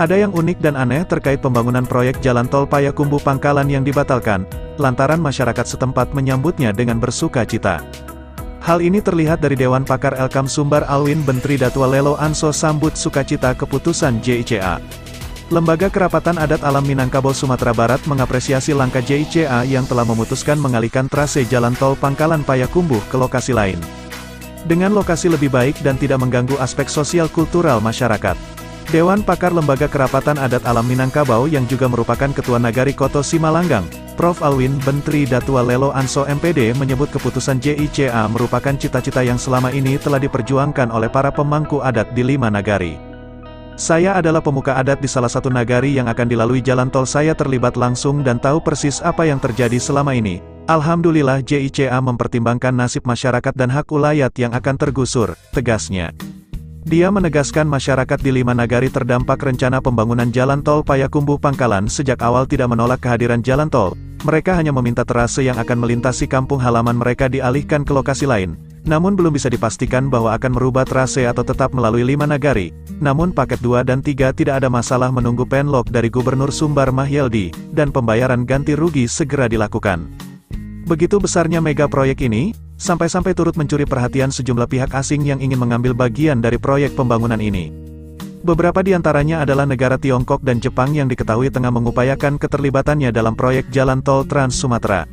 Ada yang unik dan aneh terkait pembangunan proyek jalan tol Payakumbuh Pangkalan yang dibatalkan, lantaran masyarakat setempat menyambutnya dengan bersuka cita. Hal ini terlihat dari Dewan Pakar Elkam Sumbar Alwin Bentri Datua Lelo Anso sambut sukacita keputusan JICA. Lembaga Kerapatan Adat Alam Minangkabau Sumatera Barat mengapresiasi langkah JICA yang telah memutuskan mengalihkan trase jalan tol Pangkalan Payakumbuh ke lokasi lain. Dengan lokasi lebih baik dan tidak mengganggu aspek sosial kultural masyarakat. Dewan Pakar Lembaga Kerapatan Adat Alam Minangkabau yang juga merupakan Ketua Nagari Koto Simalanggang, Prof. Alwin Bentri Datua Lelo Anso MPD menyebut keputusan JICA merupakan cita-cita yang selama ini telah diperjuangkan oleh para pemangku adat di 5 nagari. Saya adalah pemuka adat di salah satu nagari yang akan dilalui jalan tol, saya terlibat langsung dan tahu persis apa yang terjadi selama ini. Alhamdulillah JICA mempertimbangkan nasib masyarakat dan hak ulayat yang akan tergusur, tegasnya. Dia menegaskan masyarakat di 5 nagari terdampak rencana pembangunan jalan tol Payakumbuh Pangkalan sejak awal tidak menolak kehadiran jalan tol, mereka hanya meminta trase yang akan melintasi kampung halaman mereka dialihkan ke lokasi lain, namun belum bisa dipastikan bahwa akan merubah trase atau tetap melalui 5 nagari, namun paket 2 dan 3 tidak ada masalah menunggu penlok dari Gubernur Sumbar Mahyeldi, dan pembayaran ganti rugi segera dilakukan. Begitu besarnya mega proyek ini, sampai-sampai turut mencuri perhatian sejumlah pihak asing yang ingin mengambil bagian dari proyek pembangunan ini. Beberapa di antaranya adalah negara Tiongkok dan Jepang yang diketahui tengah mengupayakan keterlibatannya dalam proyek jalan tol Trans Sumatera.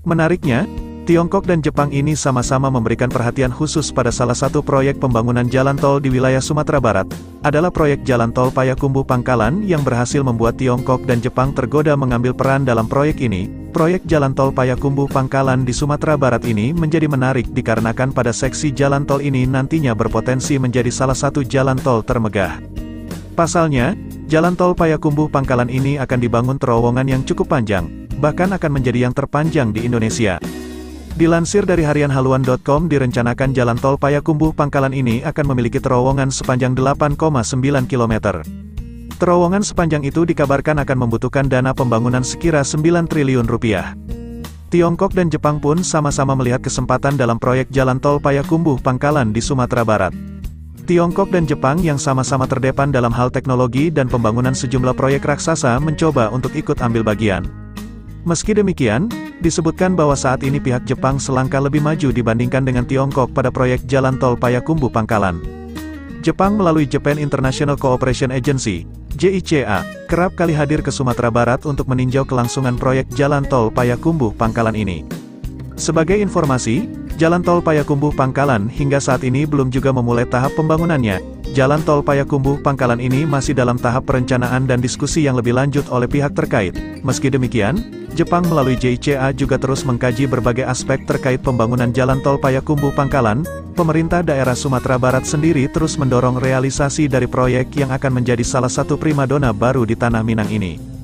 Menariknya, Tiongkok dan Jepang ini sama-sama memberikan perhatian khusus pada salah satu proyek pembangunan jalan tol di wilayah Sumatera Barat, adalah proyek jalan tol Payakumbuh Pangkalan yang berhasil membuat Tiongkok dan Jepang tergoda mengambil peran dalam proyek ini. Proyek jalan tol Payakumbuh Pangkalan di Sumatera Barat ini menjadi menarik dikarenakan pada seksi jalan tol ini nantinya berpotensi menjadi salah satu jalan tol termegah. Pasalnya, jalan tol Payakumbuh Pangkalan ini akan dibangun terowongan yang cukup panjang, bahkan akan menjadi yang terpanjang di Indonesia. Dilansir dari harianhaluan.com, direncanakan jalan tol Payakumbuh Pangkalan ini akan memiliki terowongan sepanjang 8,9 km. Terowongan sepanjang itu dikabarkan akan membutuhkan dana pembangunan sekira 9 triliun rupiah. Tiongkok dan Jepang pun sama-sama melihat kesempatan dalam proyek jalan tol Payakumbuh Pangkalan di Sumatera Barat. Tiongkok dan Jepang yang sama-sama terdepan dalam hal teknologi dan pembangunan sejumlah proyek raksasa mencoba untuk ikut ambil bagian. Meski demikian, disebutkan bahwa saat ini pihak Jepang selangkah lebih maju dibandingkan dengan Tiongkok pada proyek jalan tol Payakumbuh Pangkalan. Jepang melalui Japan International Cooperation Agency, JICA, kerap kali hadir ke Sumatera Barat untuk meninjau kelangsungan proyek jalan tol Payakumbuh Pangkalan ini. Sebagai informasi, jalan tol Payakumbuh Pangkalan hingga saat ini belum juga memulai tahap pembangunannya. Jalan tol Payakumbuh Pangkalan ini masih dalam tahap perencanaan dan diskusi yang lebih lanjut oleh pihak terkait. Meski demikian, Jepang melalui JICA juga terus mengkaji berbagai aspek terkait pembangunan jalan tol Payakumbuh Pangkalan. Pemerintah daerah Sumatera Barat sendiri terus mendorong realisasi dari proyek yang akan menjadi salah satu primadona baru di Tanah Minang ini.